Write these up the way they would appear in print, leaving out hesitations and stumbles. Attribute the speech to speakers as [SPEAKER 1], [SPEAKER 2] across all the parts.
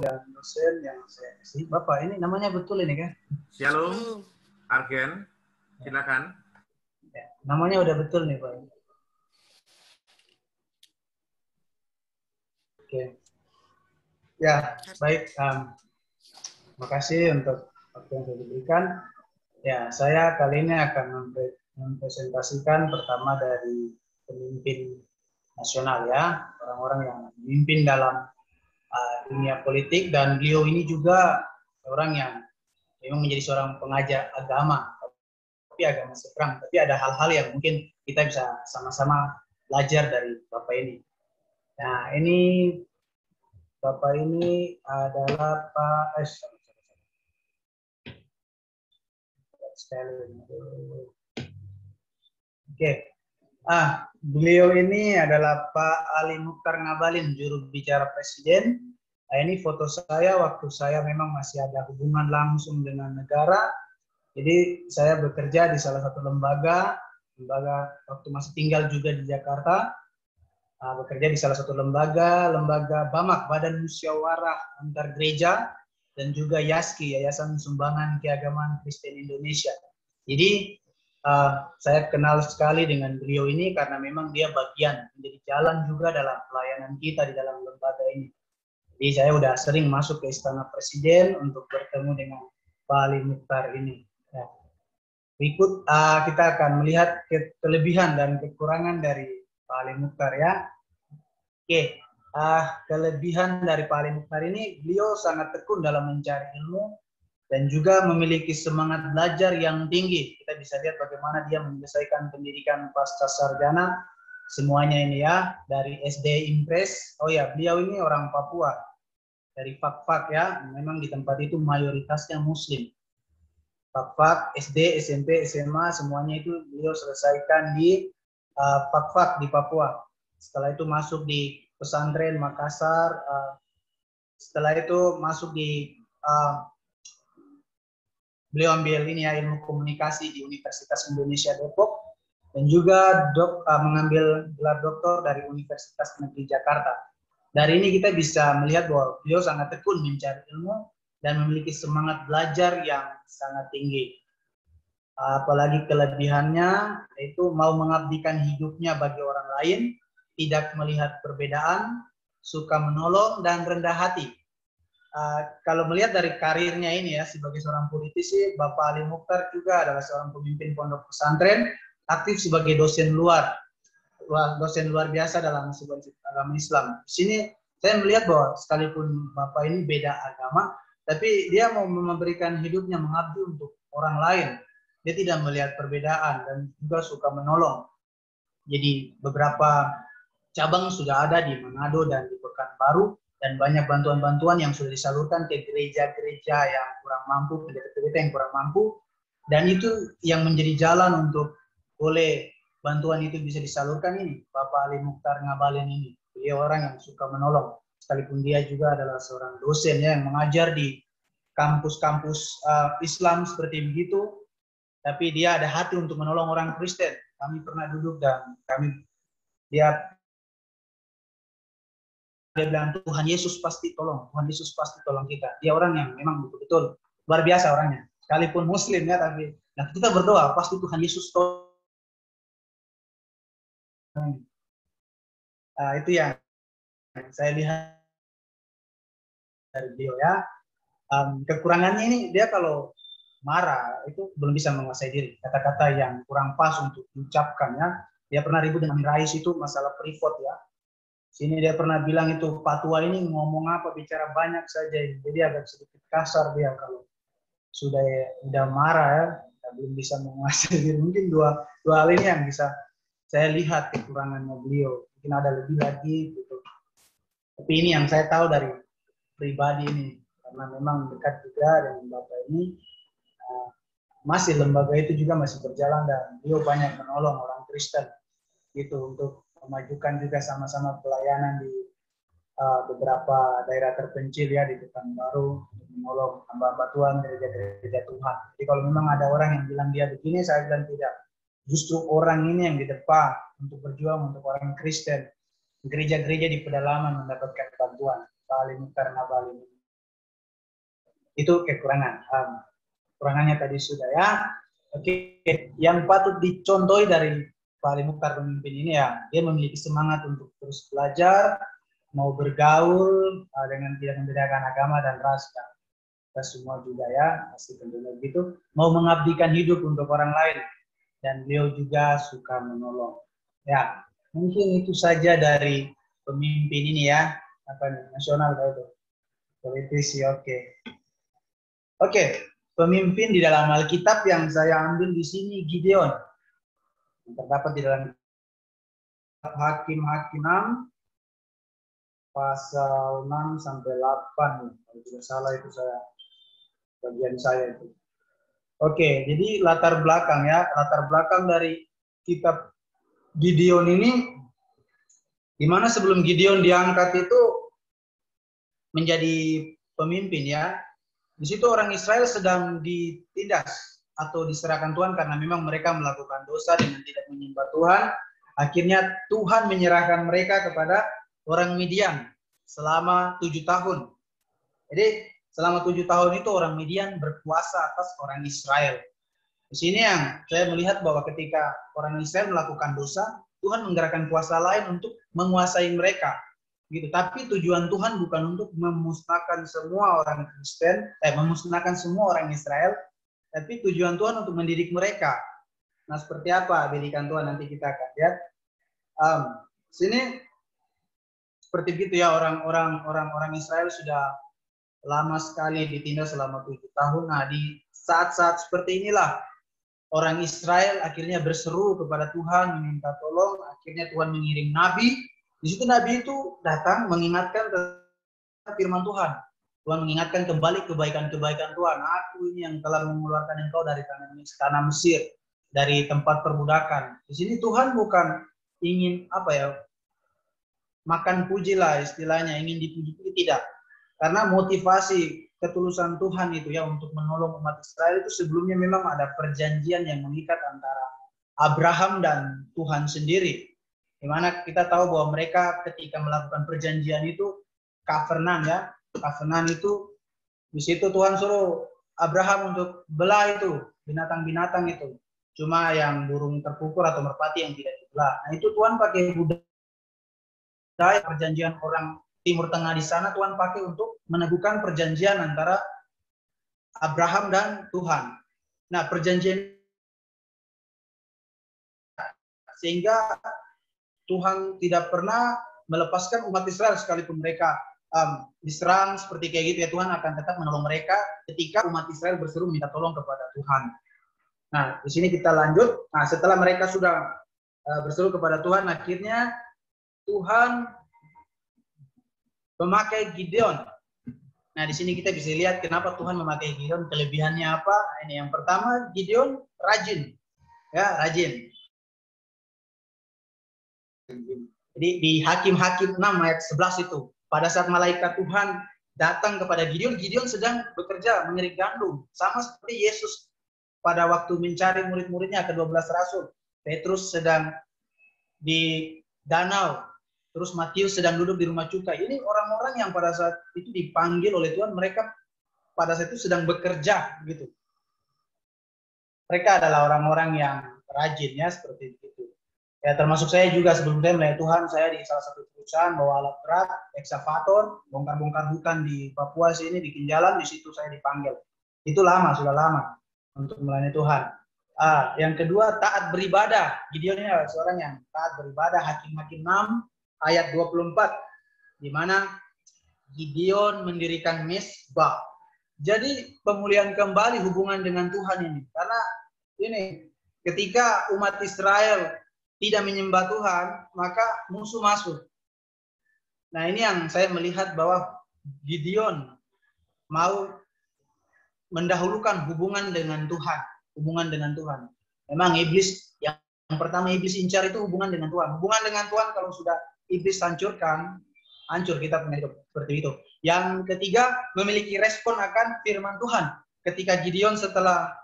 [SPEAKER 1] dan dosen yang saya kasih. Bapak, ini namanya betul ini kan?
[SPEAKER 2] Shalom, Argen, silakan.
[SPEAKER 1] Ya, namanya udah betul nih Pak. Oke. Ya, baik. Terima kasih untuk waktu yang sudah diberikan. Ya, saya kali ini akan mempresentasikan pertama dari pemimpin nasional ya, orang-orang yang memimpin dalam dunia politik, dan beliau ini juga orang yang memang menjadi seorang pengajar agama, tapi agama seberang. Tapi ada hal-hal yang mungkin kita bisa sama-sama belajar dari Bapak ini. Nah, ini Bapak ini adalah Pak Oke. Beliau ini adalah Pak Ali Mukhtar Ngabalin, juru bicara Presiden. Nah, ini foto saya waktu saya memang masih ada hubungan langsung dengan negara. Jadi saya bekerja di salah satu lembaga waktu masih tinggal juga di Jakarta. Bekerja di salah satu lembaga BAMAK, Badan Musyawarah Antar Gereja, dan juga YASKI, Yayasan Sumbangan Keagamaan Kristen Indonesia. Jadi saya kenal sekali dengan beliau ini karena memang dia bagian menjadi jalan juga dalam pelayanan kita di dalam lembaga ini. Jadi saya sudah sering masuk ke Istana Presiden untuk bertemu dengan Pak Ali Mukhtar ini. Ya. Berikut kita akan melihat kelebihan dan kekurangan dari Pak Ali Mukhtar ya. Oke, kelebihan dari Pak Ali Mukhtar ini, beliau sangat tekun dalam mencari ilmu dan juga memiliki semangat belajar yang tinggi. Kita bisa lihat bagaimana dia menyelesaikan pendidikan pasca sarjana semuanya ini ya, dari SD Impres. Oh ya, beliau ini orang Papua, dari Fakfak ya, memang di tempat itu mayoritasnya Muslim. Fakfak, SD, SMP, SMA, semuanya itu beliau selesaikan di Fakfak di Papua. Setelah itu masuk di pesantren Makassar, setelah itu masuk di beliau ambil ini ya, ilmu komunikasi di Universitas Indonesia Depok, dan juga mengambil gelar doktor dari Universitas Negeri Jakarta. Dari ini kita bisa melihat bahwa beliau sangat tekun mencari ilmu dan memiliki semangat belajar yang sangat tinggi. Apalagi kelebihannya itu mau mengabdikan hidupnya bagi orang lain, tidak melihat perbedaan, suka menolong, dan rendah hati. Kalau melihat dari karirnya ini ya, sebagai seorang politisi, Bapak Ali Mukhtar juga adalah seorang pemimpin pondok pesantren, aktif sebagai dosen luar biasa dalam sebuah agama Islam. Di sini saya melihat bahwa sekalipun Bapak ini beda agama, tapi dia mau memberikan hidupnya mengabdi untuk orang lain. Dia tidak melihat perbedaan dan juga suka menolong. Jadi beberapa cabang sudah ada di Manado dan di Pekanbaru, dan banyak bantuan-bantuan yang sudah disalurkan ke gereja-gereja yang kurang mampu, pendeta-pendeta yang kurang mampu, dan itu yang menjadi jalan untuk boleh bantuan itu bisa disalurkan ini, Bapak Ali Mukhtar Ngabalin ini. Dia orang yang suka menolong, sekalipun dia juga adalah seorang dosen ya, yang mengajar di kampus-kampus Islam seperti begitu, tapi dia ada hati untuk menolong orang Kristen. Kami pernah duduk dan dia bilang Tuhan Yesus pasti tolong, Tuhan Yesus pasti tolong kita. Dia orang yang memang betul-betul luar biasa orangnya. Sekalipun Muslim ya, tapi kita berdoa pasti Tuhan Yesus tolong. Itu yang saya lihat dari beliau ya. Kekurangannya ini, dia kalau marah itu belum bisa menguasai diri. Kata-kata yang kurang pas untuk diucapkan ya. Dia pernah ribut dengan Rais itu masalah privat ya. Sini dia pernah bilang itu Pak Tua ini ngomong apa bicara banyak saja. Jadi agak sedikit kasar dia kalau sudah marah ya. Belum bisa menguasai diri. Mungkin dua hal ini yang bisa saya lihat kekurangannya beliau. Mungkin ada lebih lagi gitu. Tapi ini yang saya tahu dari pribadi ini, karena memang dekat juga dengan Bapak ini. Masih lembaga itu juga masih berjalan dan beliau banyak menolong orang Kristen gitu, untuk memajukan juga sama-sama pelayanan di beberapa daerah terpencil ya di Pekanbaru, untuk menolong hamba-hamba Tuhan, gereja-gereja Tuhan. Jadi kalau memang ada orang yang bilang dia begini, saya bilang tidak. Justru orang ini yang di depan untuk berjuang untuk orang Kristen, gereja-gereja di pedalaman mendapatkan bantuan. Pak Ali Mukhtar Ngabalin. Itu kekurangan. Kekurangannya tadi sudah ya. Oke, yang patut dicontohi dari Pak Ali Mukhtar pemimpin ini ya, dia memiliki semangat untuk terus belajar, mau bergaul dengan tidak membedakan agama dan ras. Kita semua juga ya, pasti tentunya begitu. Mau mengabdikan hidup untuk orang lain, dan beliau juga suka menolong. Ya, mungkin itu saja dari pemimpin ini ya, nasional itu, politisi. Oke, pemimpin di dalam Alkitab yang saya ambil di sini Gideon. Yang terdapat di dalam Hakim-Hakim 6 pasal 6 sampai 8. Kalau tidak salah itu bagian saya itu. Oke, jadi latar belakang dari kitab Gideon ini, di mana sebelum Gideon diangkat itu menjadi pemimpin ya. Di situ orang Israel sedang ditindas atau diserahkan Tuhan karena memang mereka melakukan dosa dengan tidak menyembah Tuhan. Akhirnya Tuhan menyerahkan mereka kepada orang Midian selama 7 tahun. Jadi selama 7 tahun itu orang Midian berkuasa atas orang Israel. Di sini yang saya melihat bahwa ketika orang Israel melakukan dosa, Tuhan menggerakkan kuasa lain untuk menguasai mereka. Gitu. Tapi tujuan Tuhan bukan untuk memusnahkan semua orang Kristen, memusnahkan semua orang Israel, tapi tujuan Tuhan untuk mendidik mereka. Nah, seperti apa didikan Tuhan nanti kita akan lihat. Sini seperti begitu ya, orang Israel sudah lama sekali ditindas selama 7 tahun. Nah, di saat-saat seperti inilah orang Israel akhirnya berseru kepada Tuhan, meminta tolong. Akhirnya Tuhan mengirim nabi. Di situ nabi itu datang mengingatkan firman Tuhan. Tuhan mengingatkan kembali kebaikan-kebaikan Tuhan. Aku ini yang telah mengeluarkan engkau dari tanah Mesir, dari tempat perbudakan. Di sini Tuhan bukan ingin makan puji lah istilahnya, ingin dipuji-puji, tidak. Karena motivasi ketulusan Tuhan itu ya untuk menolong umat Israel itu sebelumnya memang ada perjanjian yang mengikat antara Abraham dan Tuhan sendiri. Di mana kita tahu bahwa mereka ketika melakukan perjanjian itu covenant ya. Covenant itu di situ Tuhan suruh Abraham untuk belah itu binatang-binatang itu. Cuma yang burung terpukul atau merpati yang tidak dibelah. Nah, itu Tuhan pakai budaya perjanjian orang Timur Tengah di sana, Tuhan pakai untuk meneguhkan perjanjian antara Abraham dan Tuhan. Nah, perjanjian sehingga Tuhan tidak pernah melepaskan umat Israel sekalipun mereka diserang seperti kayak gitu ya, Tuhan akan tetap menolong mereka ketika umat Israel berseru minta tolong kepada Tuhan. Nah, di sini kita lanjut. Nah, setelah mereka sudah berseru kepada Tuhan, akhirnya Tuhan memakai Gideon. Nah, di sini kita bisa lihat kenapa Tuhan memakai Gideon, kelebihannya apa. Ini yang pertama, Gideon rajin. Ya, rajin. Jadi di Hakim-Hakim 6 ayat 11 itu, pada saat malaikat Tuhan datang kepada Gideon, Gideon sedang bekerja mengerik gandum. Sama seperti Yesus pada waktu mencari murid-muridnya, ke-12 rasul. Petrus sedang di danau, terus Matius sedang duduk di rumah cukai. Ini orang-orang yang pada saat itu dipanggil oleh Tuhan, mereka pada saat itu sedang bekerja gitu. Mereka adalah orang-orang yang rajin ya, seperti itu. Ya, termasuk saya juga sebelum saya melihat Tuhan, saya di salah satu perusahaan bawa alat berat, ekskavator, bongkar-bongkar hutan di Papua sini, bikin jalan, di situ saya dipanggil. Itu lama, sudah lama untuk melayani Tuhan. Yang kedua, taat beribadah. Gideon ini adalah seorang yang taat beribadah. Hakim-Hakim 6 ayat 24, di mana Gideon mendirikan mezbah. Jadi pemulihan kembali hubungan dengan Tuhan ini. Karena ini, ketika umat Israel tidak menyembah Tuhan, maka musuh masuk. Nah, ini yang saya melihat bahwa Gideon mau mendahulukan hubungan dengan Tuhan. Hubungan dengan Tuhan. Memang iblis, yang pertama iblis incar itu hubungan dengan Tuhan. Hubungan dengan Tuhan kalau sudah iblis hancurkan, hancur kita punya hidup. Seperti itu. Yang ketiga, memiliki respon akan firman Tuhan. Ketika Gideon setelah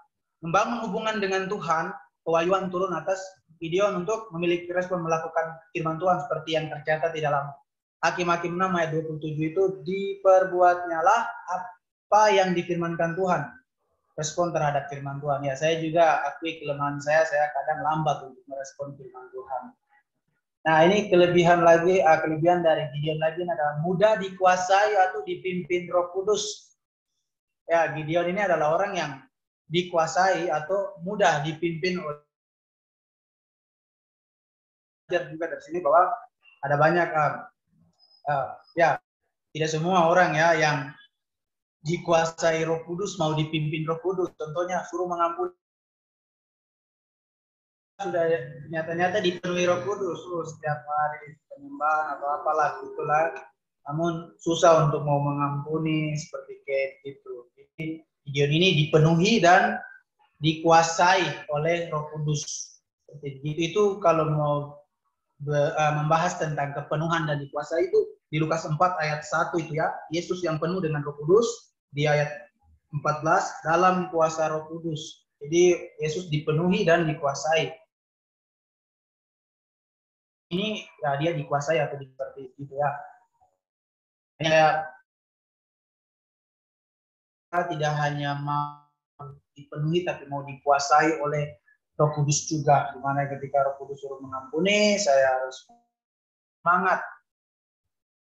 [SPEAKER 1] membangun hubungan dengan Tuhan, pewahyuan turun atas Gideon untuk memiliki respon melakukan firman Tuhan seperti yang tercatat di dalam Hakim-Hakim 6 ayat 27 itu, diperbuatnyalah apa yang difirmankan Tuhan, respon terhadap firman Tuhan. Ya, saya juga akui kelemahan saya kadang lambat untuk merespon firman Tuhan. Nah, ini kelebihan dari Gideon lagi adalah mudah dikuasai atau dipimpin Roh Kudus. Ya, Gideon ini adalah orang yang dikuasai atau mudah dipimpin oleh juga dari sini bahwa ada banyak ya tidak semua orang ya yang dikuasai Roh Kudus mau dipimpin Roh Kudus. Contohnya suruh mengampuni sudah nyata-nyata dipenuhi Roh Kudus setiap hari penyembahan atau apalah itulah. Namun susah untuk mau mengampuni seperti kayak gitu. Jadi Gideon ini dipenuhi dan dikuasai oleh Roh Kudus. Seperti itu kalau mau membahas tentang kepenuhan dan dikuasai itu di Lukas 4 ayat 1 itu ya. Yesus yang penuh dengan Roh Kudus di ayat 14 dalam kuasa Roh Kudus. Jadi Yesus dipenuhi dan dikuasai. Ini ya dia dikuasai atau seperti itu ya. Ya, tidak hanya mau dipenuhi tapi mau dikuasai oleh Roh Kudus juga. Dimana ketika Roh Kudus suruh mengampuni, saya harus semangat.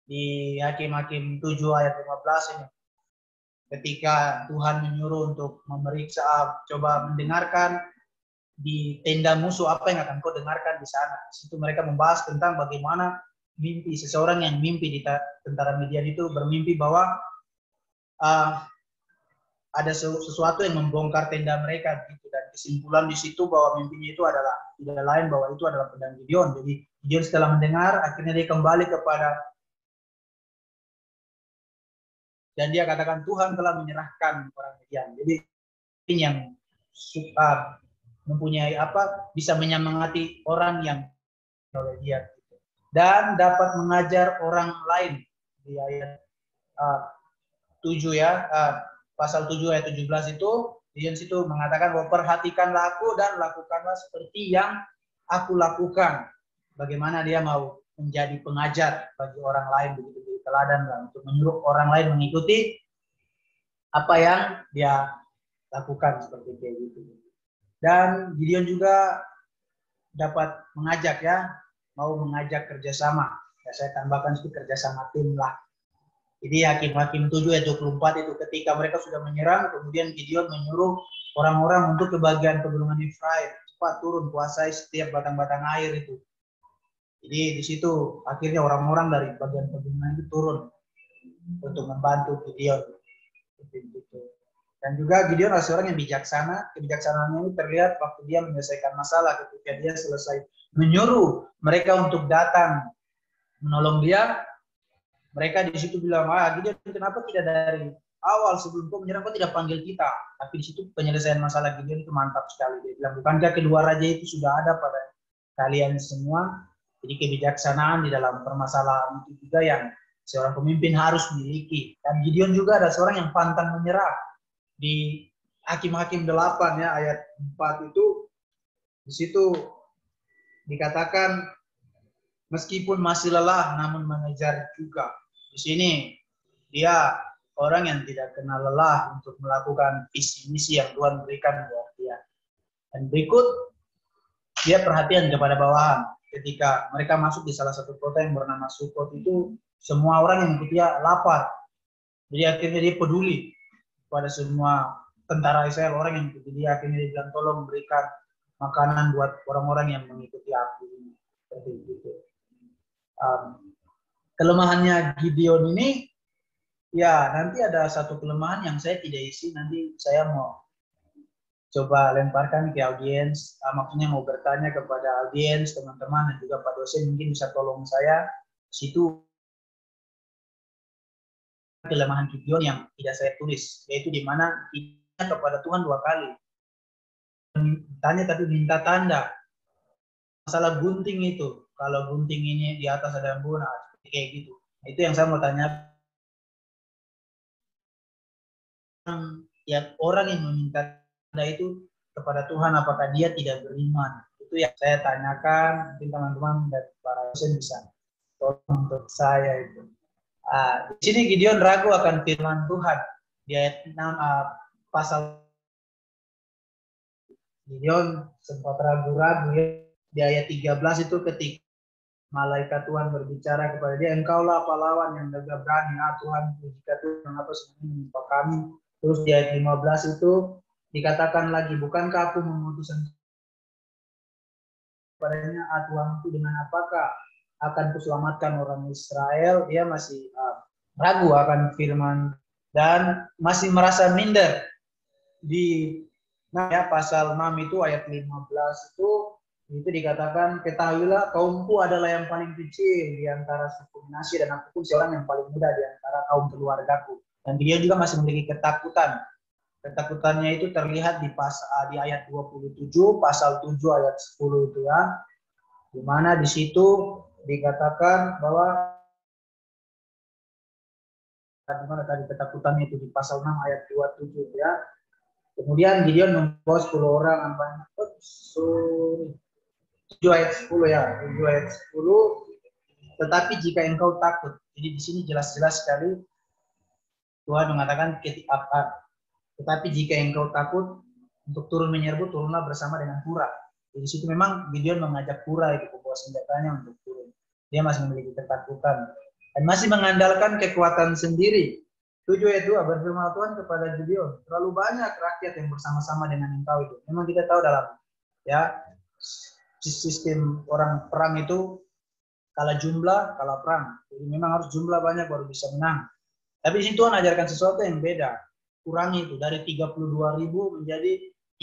[SPEAKER 1] Di Hakim-Hakim 7 ayat 15 ini. Ketika Tuhan menyuruh untuk memeriksa, coba mendengarkan di tenda musuh apa yang akan kau dengarkan di sana. Di situ mereka membahas tentang bagaimana mimpi seseorang yang mimpi di tentara Midian itu bermimpi bahwa ada sesuatu yang membongkar tenda mereka gitu. Dan kesimpulan di situ bahwa mimpinya itu adalah tidak lain bahwa itu adalah pedang Gideon. Jadi Gideon setelah mendengar akhirnya dia kembali kepada dan dia katakan Tuhan telah menyerahkan orang Midian. Jadi ini yang suka mempunyai bisa menyemangati orang yang oleh dia dan dapat mengajar orang lain di ayat 7 ya pasal 7 ayat 17 itu di situ mengatakan bahwa perhatikanlah aku dan lakukanlah seperti yang aku lakukan. Bagaimana dia mau menjadi pengajar bagi orang lain begitu jadi teladan lah, untuk menyuruh orang lain mengikuti apa yang dia lakukan seperti kayak gitu. Dan Gideon juga dapat mengajak ya, mau mengajak kerjasama. Ya, saya tambahkan itu kerjasama tim lah. Jadi Hakim-Hakim 7 ayat 24 itu ketika mereka sudah menyerang, kemudian Gideon menyuruh orang-orang untuk ke bagian pegunungan Efraim, cepat turun kuasai setiap batang-batang air itu. Jadi di situ akhirnya orang-orang dari bagian pegunungan itu turun untuk membantu Gideon. Dan juga Gideon adalah seorang yang bijaksana. Kebijaksanaannya ini terlihat waktu dia menyelesaikan masalah ketika dia selesai menyuruh mereka untuk datang menolong dia. Mereka di situ bilang, Gideon kenapa tidak dari awal sebelum kau menyerang kau tidak panggil kita? Tapi di situ penyelesaian masalah Gideon itu mantap sekali. Dia bilang, bukankah kedua raja itu sudah ada pada kalian semua? Jadi kebijaksanaan di dalam permasalahan itu juga yang seorang pemimpin harus miliki. Dan Gideon juga ada seorang yang pantang menyerah. Di Hakim-Hakim 8 ya ayat 4 itu di situ dikatakan meskipun masih lelah namun mengejar juga. Di sini dia orang yang tidak kenal lelah untuk melakukan visi misi yang Tuhan berikan buat dia. Dan berikut dia perhatian kepada bawahan. Ketika mereka masuk di salah satu kota yang bernama Sukot itu semua orang yang mengikuti dia lapar. Jadi akhirnya dia peduli pada semua tentara Israel, orang yang mengikuti dia. Akhirnya dia bilang tolong berikan makanan buat orang-orang yang mengikuti aku. Seperti itu. Kelemahannya Gideon ini, ya nanti ada satu kelemahan yang saya tidak isi, nanti saya mau coba lemparkan ke audiens, maksudnya mau bertanya kepada audiens, teman-teman, dan juga Pak dosen mungkin bisa tolong saya, situ kelemahan Gideon yang tidak saya tulis, yaitu di mana kita kepada Tuhan 2 kali. Tanya tapi minta tanda. Masalah gunting itu, kalau gunting ini di atas ada embun, kayak gitu. Itu yang saya mau tanya. Ya, orang yang meminta tanda itu kepada Tuhan, apakah dia tidak beriman? Itu yang saya tanyakan, mungkin teman-teman dan para dosen bisa tolong untuk saya itu. Di sini Gideon ragu akan firman Tuhan. di ayat 6, pasal Gideon sempat ragu-ragu ya. Di ayat 13 itu ketika malaikat Tuhan berbicara kepada dia, engkaulah pahlawan yang gagah berani, Tuhan, jika Tuhan apa sebenarnya menimpa kami. Terus di ayat 15 itu dikatakan lagi, bukankah aku memutuskan kepadanya, Tuhan itu dengan apakah akan kuselamatkan orang Israel? Dia masih ragu akan firman dan masih merasa minder. Di pasal 6 itu ayat 15 itu dikatakan, ketahuilah kaumku adalah yang paling kecil di antara suku Manasye dan aku pun seorang yang paling muda di antara kaum keluargaku. Dan dia juga masih memiliki ketakutan. Ketakutannya itu terlihat di ayat 27, pasal 7 ayat 10 itu ya. Di mana di situ dikatakan bahwa di mana tadi ketakutannya itu di pasal 6 ayat 27 ya. Kemudian Gideon membawa 10 orang banyak. 7 ayat 10 ya, 7 ayat 10. Tetapi jika engkau takut, jadi di sini jelas-jelas sekali Tuhan mengatakan tetapi jika engkau takut untuk turun menyerbu, turunlah bersama dengan Pura. Jadi di situ memang Gideon mengajak Pura itu membawa senjatanya untuk turun. Dia masih memiliki ketakutan dan masih mengandalkan kekuatan sendiri. 7 ayat 2 berfirman Tuhan kepada Gideon, terlalu banyak rakyat yang bersama-sama dengan engkau itu. Memang kita tahu dalam ya sistem orang perang itu kalah jumlah, kalah perang. Jadi memang harus jumlah banyak baru bisa menang. Tapi di situ Tuhan ajarkan sesuatu yang beda. Kurangi itu dari 32.000 menjadi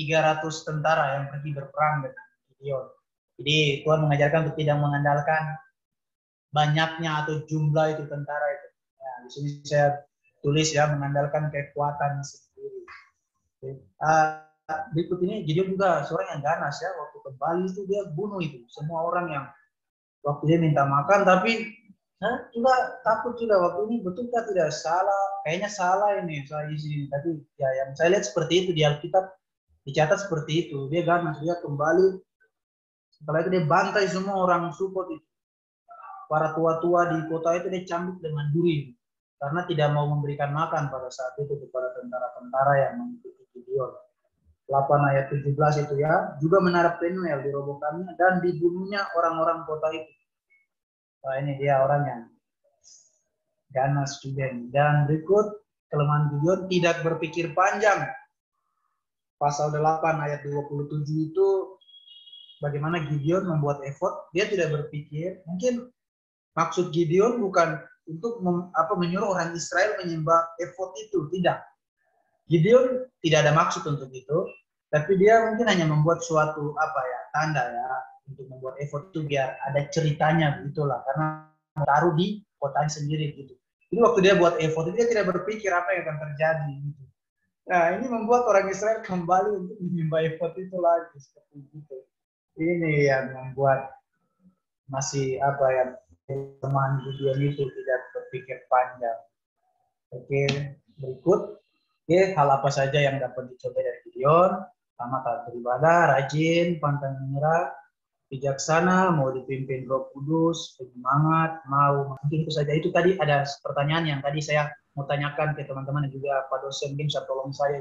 [SPEAKER 1] 300 tentara yang pergi berperang dengan Gideon. Jadi Tuhan mengajarkan untuk tidak mengandalkan banyaknya atau jumlah itu tentara itu. Ya, di sini saya tulis ya, mengandalkan kekuatan sendiri. Berikut ini Gideon juga seorang yang ganas ya, waktu kembali itu dia bunuh itu semua orang yang waktu dia minta makan, tapi juga takut juga waktu ini betulkah tidak salah, kayaknya salah ini saya isi, tapi ya yang saya lihat seperti itu di Alkitab dicatat seperti itu, dia ganas, dia kembali, setelah itu dia bantai semua orang Sukot itu, para tua-tua di kota itu dia cambuk dengan duri karena tidak mau memberikan makan pada saat itu kepada tentara-tentara yang mengikuti Gideon. 8 ayat 17 itu ya, juga menara Penuel dirobohkannya dan dibunuhnya orang-orang kota itu. Wah, ini dia orang yang ganas juga. Dan berikut kelemahan Gideon, tidak berpikir panjang. Pasal 8 ayat 27 itu bagaimana Gideon membuat effort, dia tidak berpikir. Mungkin maksud Gideon bukan untuk menyuruh orang Israel menyembah effort itu, tidak. Gideon tidak ada maksud untuk itu, tapi dia mungkin hanya membuat suatu tanda ya untuk membuat effort itu biar ada ceritanya begitulah, karena taruh di kotanya sendiri gitu. Jadi waktu dia buat effort itu dia tidak berpikir apa yang akan terjadi gitu. Nah ini membuat orang Israel kembali untuk menyembah effort itu lagi seperti itu. Ini yang membuat masih teman Gideon itu tidak berpikir panjang. Oke, berikut. Oke, hal apa saja yang dapat dicoba dari Gideon? Pertama, taat beribadah, rajin, pantang menyerah, bijaksana, mau dipimpin Roh Kudus, penyemangat, mau. Mungkin itu saja. Itu tadi ada pertanyaan yang tadi saya mau tanyakan ke teman-teman dan juga Pak dosen, mungkin bisa tolong saya.